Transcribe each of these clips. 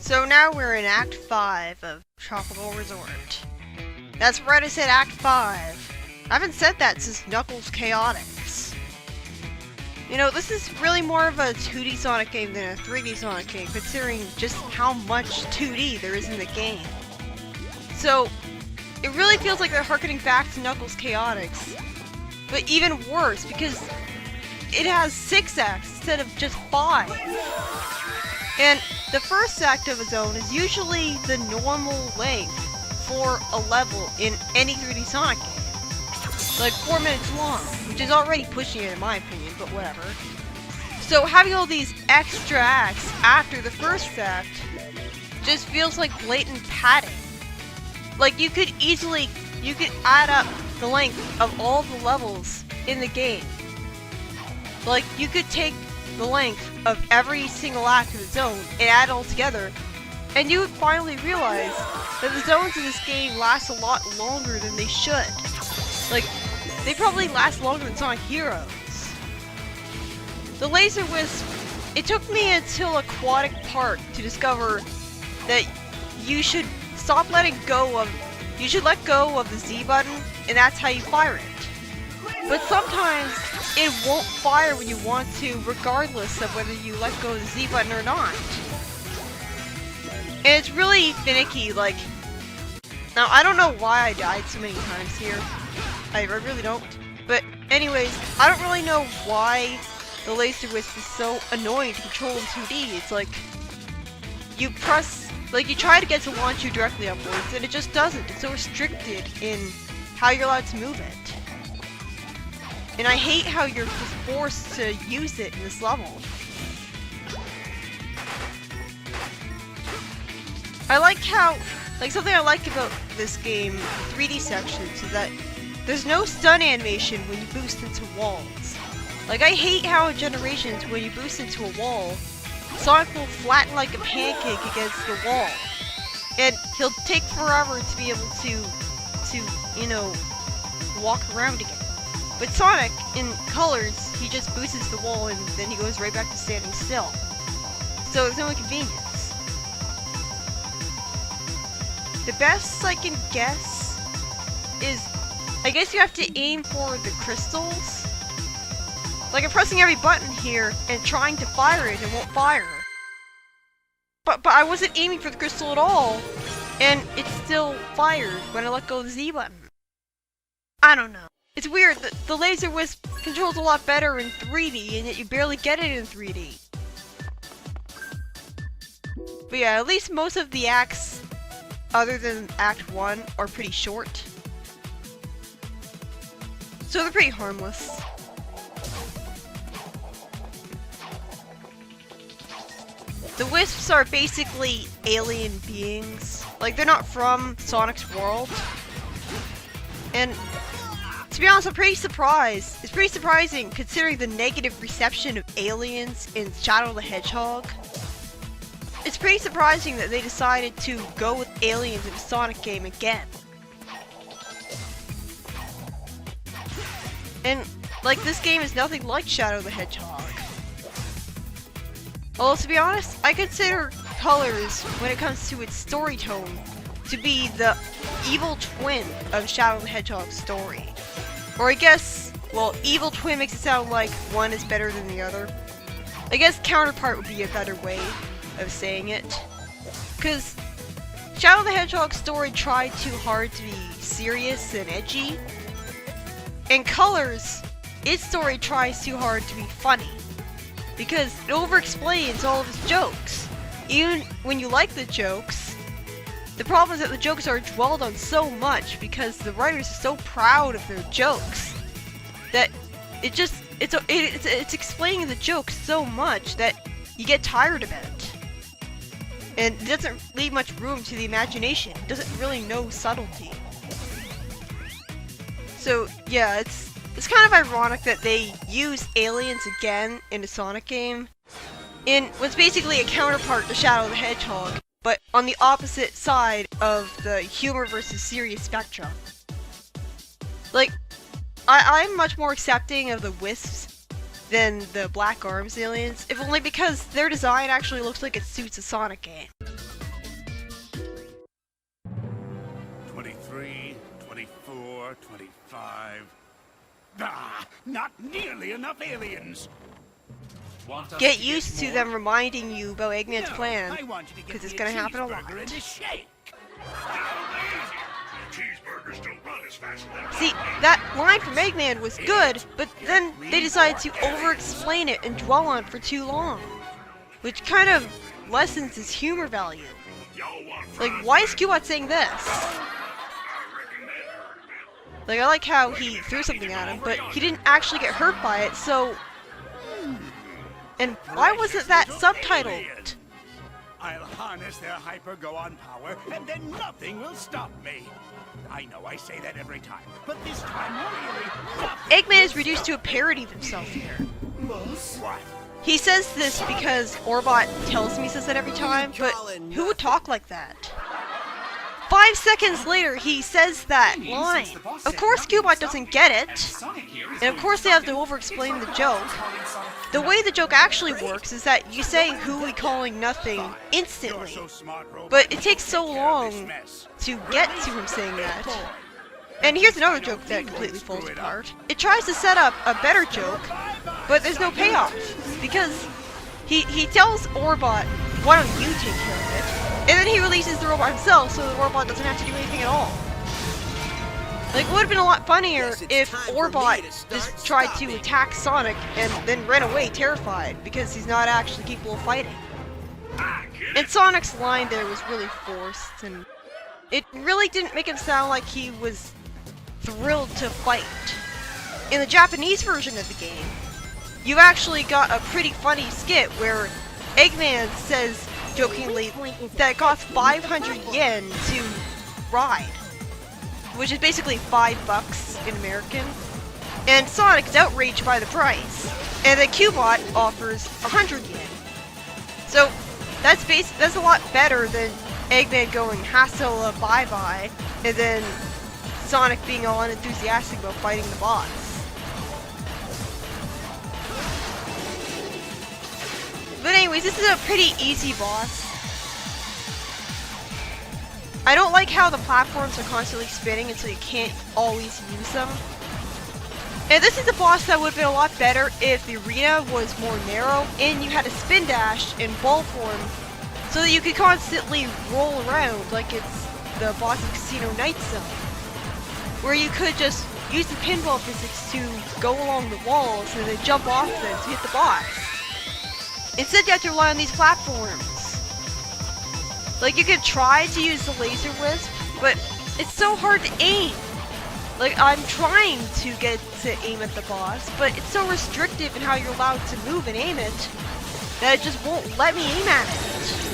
So now we're in Act 5 of Tropical Resort. That's right, I said Act 5. I haven't said that since Knuckles Chaotix. You know, this is really more of a 2D Sonic game than a 3D Sonic game, considering just how much 2D there is in the game. So, it really feels like they're harkening back to Knuckles Chaotix. But even worse, because it has 6 acts instead of just 5. And the first act of a zone is usually the normal length for a level in any 3D Sonic game. Like 4 minutes long, which is already pushing it in my opinion, but whatever. So having all these extra acts after the first act just feels like blatant padding. Like you could add up the length of all the levels in the game. Like you could take the length of every single act of the zone and add it all together, and you would finally realize that the zones in this game last a lot longer than they should. Like, they probably last longer than Sonic Heroes. The Laser Wisp, it took me until Aquatic Park to discover that you should you should let go of the Z button, and that's how you fire it. But sometimes it won't fire when you want to, regardless of whether you let go of the Z button or not. And it's really finicky, like... Now, I don't know why I died so many times here. I really don't. But anyways, I don't really know why the Laser Wisp is so annoying to control in 2D. It's like... You try to get to launch you directly upwards, and it just doesn't. It's so restricted in how you're allowed to move it. And I hate how you're just forced to use it in this level. Something I like about this game, 3D sections, is that there's no stun animation when you boost into walls. Like, I hate how in Generations, when you boost into a wall, Sonic will flatten like a pancake against the wall. And he'll take forever to be able to, you know, walk around again. But Sonic, in Colors, he just boosts the wall and then he goes right back to standing still. So there's no inconvenience. The best I can guess is, I guess you have to aim for the crystals. Like I'm pressing every button here and trying to fire it and won't fire. But I wasn't aiming for the crystal at all, and it still fired when I let go of the Z button. I don't know. It's weird that the Laser Wisp controls a lot better in 3D, and yet you barely get it in 3D. But yeah, at least most of the acts, other than Act 1, are pretty short. So they're pretty harmless. The Wisps are basically alien beings. Like, they're not from Sonic's world. And to be honest, I'm pretty surprised. It's pretty surprising considering the negative reception of aliens in Shadow the Hedgehog. It's pretty surprising that they decided to go with aliens in a Sonic game again. And, like, this game is nothing like Shadow the Hedgehog. Although, to be honest, I consider Colors, when it comes to its story tone, to be the evil twin of Shadow the Hedgehog's story. Or I guess, well, evil twin makes it sound like one is better than the other. I guess counterpart would be a better way of saying it. Because Shadow the Hedgehog's story tried too hard to be serious and edgy. And Colors, its story tries too hard to be funny. Because it over-explains all of its jokes. Even when you like the jokes, the problem is that the jokes are dwelled on so much because the writers are so proud of their jokes that it's explaining the jokes so much that you get tired of it. And it doesn't leave much room to the imagination. It doesn't really know subtlety. So yeah, it's kind of ironic that they use aliens again in a Sonic game in what's basically a counterpart to Shadow the Hedgehog, but on the opposite side of the humor versus serious spectrum. Like, I'm much more accepting of the Wisps than the Black Arms aliens, if only because their design actually looks like it suits a Sonic game. 23, 24, 25... Ah, not nearly enough aliens! Get used to them reminding you about Eggman's No, plan, I want you to get because it's me gonna happen a lot. cheeseburger and a shake. Cheeseburgers don't run as fast as that. See, that line from Eggman was good, but then they decided to over-explain it and dwell on it for too long, which kind of lessens its humor value. Y'all want Like, fries, why is man? Cubot saying this? I reckon that hurt, man. Like, I like how he threw something at him, but he didn't actually get hurt by it, so... And why wasn't that subtitled? I'll harness their hyper-go-on power, and then nothing will stop me. I know I say that every time, but this time really, nothing Eggman is will reduced to a stop parody of himself here. What? He says this because Orbot tells him he says that every time, but who would talk like that? 5 seconds later, he says that line. Of course Cubot doesn't get it, and of course they have to over-explain the joke. The way the joke actually works is that you say who we calling nothing instantly, You're so smart, Robot. but it takes so Take care of this long mess. to get to him saying that. And here's another joke that completely falls apart. It tries to set up a better joke, but there's no payoff, because he tells Orbot, why don't you take care of it? And then he releases the robot himself, so the robot doesn't have to do anything at all. Like, it would have been a lot funnier if Orbot just tried to attack Sonic and then ran away terrified, because he's not actually capable of fighting. And Sonic's line there was really forced, and it really didn't make him sound like he was thrilled to fight. In the Japanese version of the game, you actually got a pretty funny skit where Eggman says jokingly that it costs 500 yen to ride, which is basically $5 in American. And Sonic is outraged by the price, and then Cubot offers 100 yen. So that's a lot better than Eggman going hassle bye bye, and then Sonic being all unenthusiastic about fighting the boss. But anyways, this is a pretty easy boss. I don't like how the platforms are constantly spinning and so you can't always use them. And this is a boss that would have been a lot better if the arena was more narrow and you had a spin dash in ball form so that you could constantly roll around like it's the boss of Casino Night Zone, where you could just use the pinball physics to go along the walls and then jump off them to hit the boss. Instead, you have to rely on these platforms. Like, you could try to use the laser wisp, but it's so hard to aim. Like, I'm trying to get to aim at the boss, but it's so restrictive in how you're allowed to move and aim it that it just won't let me aim at it.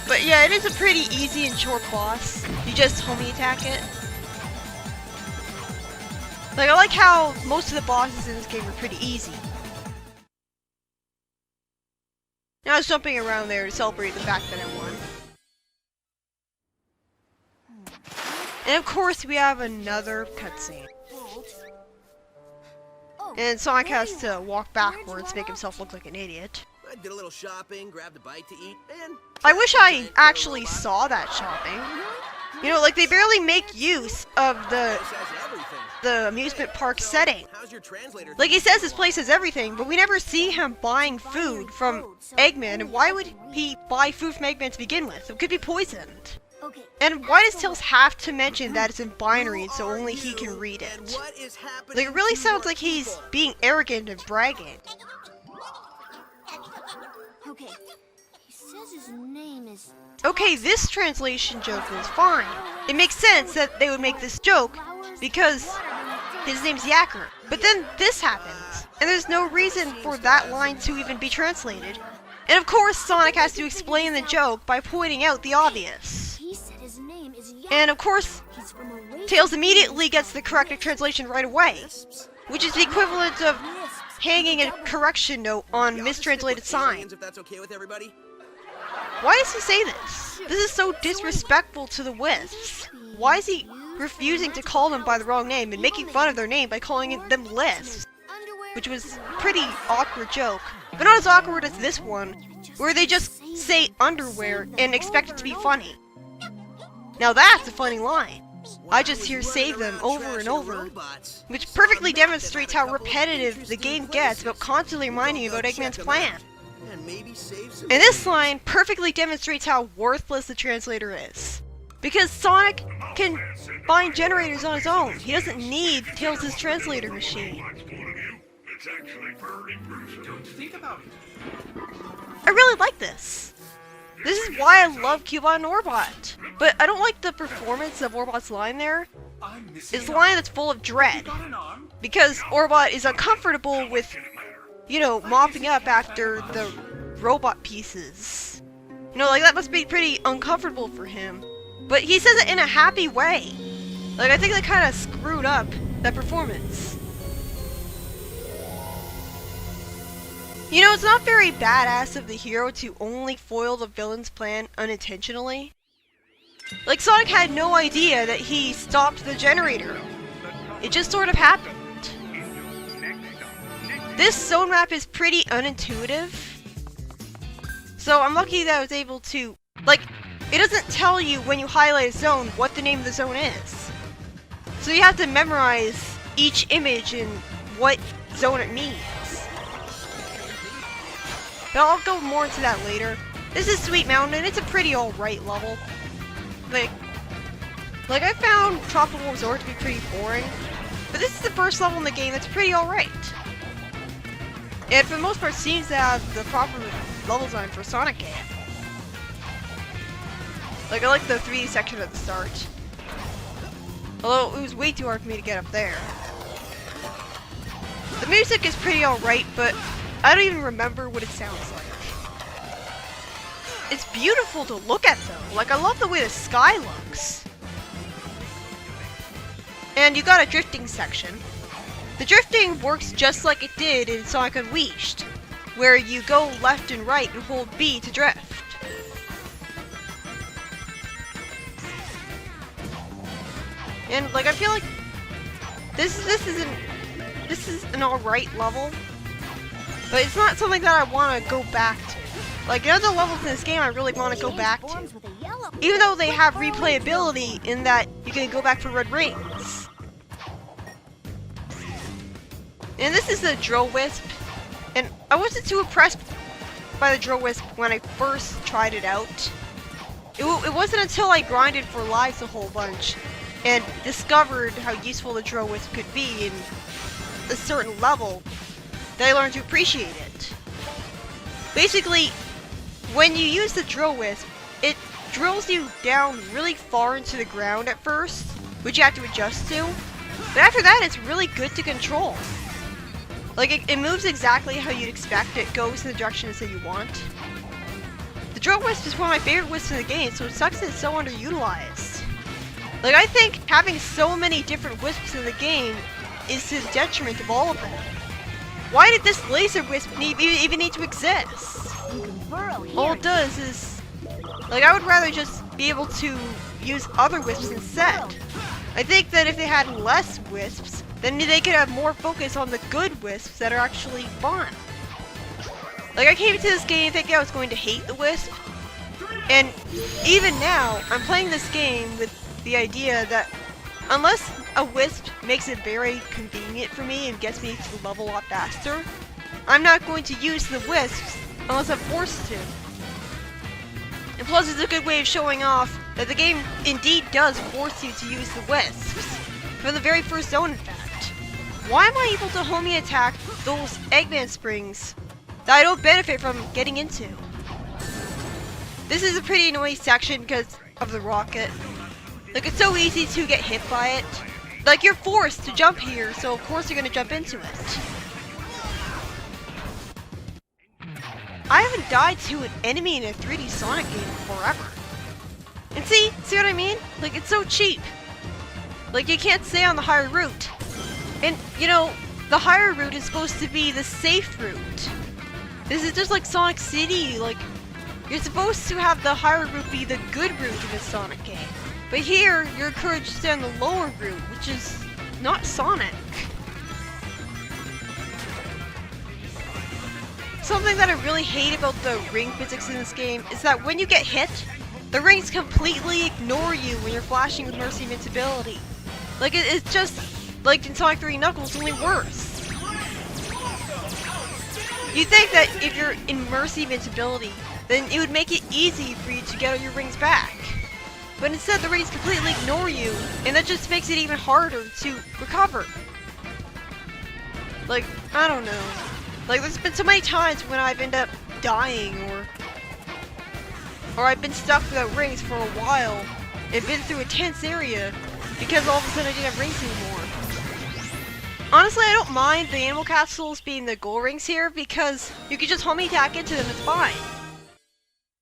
But yeah, it is a pretty easy and short boss. You just homie attack it. Like, I like how most of the bosses in this game are pretty easy. Now I was jumping around there to celebrate the fact that I won. And of course we have another cutscene. And Sonic has to walk backwards, make himself look like an idiot. I did a little shopping, grabbed a bite to eat, and... I wish I actually saw that shopping. You know, like, they barely make use of the amusement park setting. How's your translator? Like, he says this place has everything, but we never see him buying food from Eggman, and why would he buy food from Eggman to begin with? It could be poisoned. And why does Tails have to mention that it's in binary so only he can read And it? what is happening? Like, it really to sounds your like he's people? being arrogant and bragging. Okay. He says his name is... Okay, this translation joke is fine. It makes sense that they would make this joke because his name's Yacker. But then this happens, and there's no reason for that line to even be translated. And of course, Sonic has to explain the joke by pointing out the obvious. He said his name is Yak. And of course, He's from a race Tails of immediately gets the correct translation right away, which is the equivalent of wisps. hanging a correction note on Yeah, I'll just stick mistranslated with sign. aliens, if that's okay with everybody. Why does he say this? This is so disrespectful to the Wisps. Why is he refusing to call them by the wrong name and making fun of their name by calling them Lisps? Which was a pretty awkward joke, but not as awkward as this one, where they just say underwear and expect it to be funny. Now that's a funny line. I just hear save them over and over, which perfectly demonstrates how repetitive the game gets about constantly reminding you about Eggman's plan. And this line perfectly demonstrates how worthless the translator is. Because Sonic can find generators on his own. He doesn't need Tails' translator machine. It's actually very gruesome. Don't think about it. I really like this. This is why I love Cubot and Orbot. But I don't like the performance of Orbot's line there. It's the line that's full of dread. Because Orbot is uncomfortable with, you know, mopping up after the robot pieces. You know, like that must be pretty uncomfortable for him. But he says it in a happy way. Like, I think they kind of screwed up that performance. You know, it's not very badass of the hero to only foil the villain's plan unintentionally. Like, Sonic had no idea that he stopped the generator. It just sort of happened. This zone map is pretty unintuitive. So I'm lucky that I was able to, like, it doesn't tell you when you highlight a zone what the name of the zone is. So you have to memorize each image and what zone it means. But I'll go more into that later. This is Sweet Mountain, and it's a pretty alright level. Like I found Tropical Resort to be pretty boring, but this is the first level in the game that's pretty alright. And for the most part seems to have the proper level design for a Sonic game. Like, I like the 3D section at the start. Although, it was way too hard for me to get up there. The music is pretty alright, but I don't even remember what it sounds like. It's beautiful to look at, though. Like, I love the way the sky looks. And you got a drifting section. The drifting works just like it did in Sonic Unleashed, where you go left and right and hold B to drift. And like I feel like this is an alright level, but it's not something that I want to go back to. Like, other levels in this game I really want to go back to, even though they have replayability in that you can go back for red rings. And this is the Drill Wisp, and I wasn't too impressed by the Drill Wisp when I first tried it out. It wasn't until I grinded for lives a whole bunch and discovered how useful the Drill Wisp could be in a certain level that I learned to appreciate it. Basically, when you use the Drill Wisp, it drills you down really far into the ground at first, which you have to adjust to, but after that it's really good to control. Like, it moves exactly how you'd expect, it goes in the directions that you want. The Drill Wisp is one of my favorite wisps in the game, so it sucks that it's so underutilized. Like, I think having so many different wisps in the game is to the detriment of all of them. Why did this laser wisp even need to exist? All it does is, like, I would rather just be able to use other wisps instead. I think that if they had less wisps, then they could have more focus on the good wisps that are actually fun. Like, I came into this game thinking I was going to hate the wisp, and even now, I'm playing this game with the idea that unless a wisp makes it very convenient for me and gets me to the level a lot faster, I'm not going to use the wisps unless I'm forced to. And plus, it's a good way of showing off that the game indeed does force you to use the wisps. From the very first zone, in fact. Why am I able to homie attack those Eggman springs that I don't benefit from getting into? This is a pretty annoying section because of the rocket. Like, it's so easy to get hit by it. Like, you're forced to jump here, so of course you're gonna jump into it. I haven't died to an enemy in a 3D Sonic game forever. And see what I mean? Like, it's so cheap. Like, you can't stay on the higher route. And, you know, the higher route is supposed to be the safe route. This is just like Sonic City, like, you're supposed to have the higher route be the good route in a Sonic game. But here, you're encouraged to stay on the lower route, which is not Sonic. Something that I really hate about the ring physics in this game is that when you get hit, the rings completely ignore you when you're flashing with Mercy Invincibility. Like, it's just like in Sonic 3 Knuckles, only worse. You'd think that if you're in Mercy Invincibility, then it would make it easy for you to get your rings back. But instead, the rings completely ignore you, and that just makes it even harder to recover. Like, I don't know. Like, there's been so many times when I've ended up dying, or I've been stuck without rings for a while, and been through a tense area, because all of a sudden I didn't have rings anymore. Honestly, I don't mind the animal capsules being the gold rings here, because you can just homie attack into them, it's fine.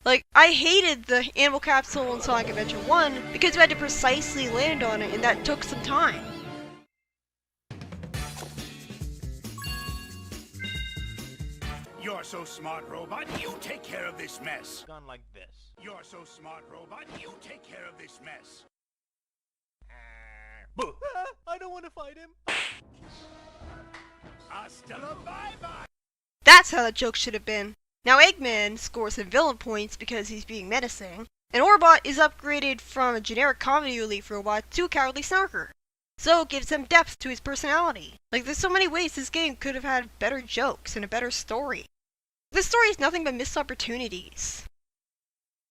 Like, I hated the animal capsule in Sonic Adventure 1, because you had to precisely land on it, and that took some time. You're so smart, robot. You take care of this mess. Gone like this. You're so smart, robot. You take care of this mess. Boo! I don't want to fight him. Hasta la bye-bye. That's how that joke should have been. Now Eggman scores some villain points because he's being menacing, and Orbot is upgraded from a generic comedy relief robot to a cowardly snarker. So it gives him depth to his personality. Like, there's so many ways this game could have had better jokes and a better story. This story is nothing but missed opportunities.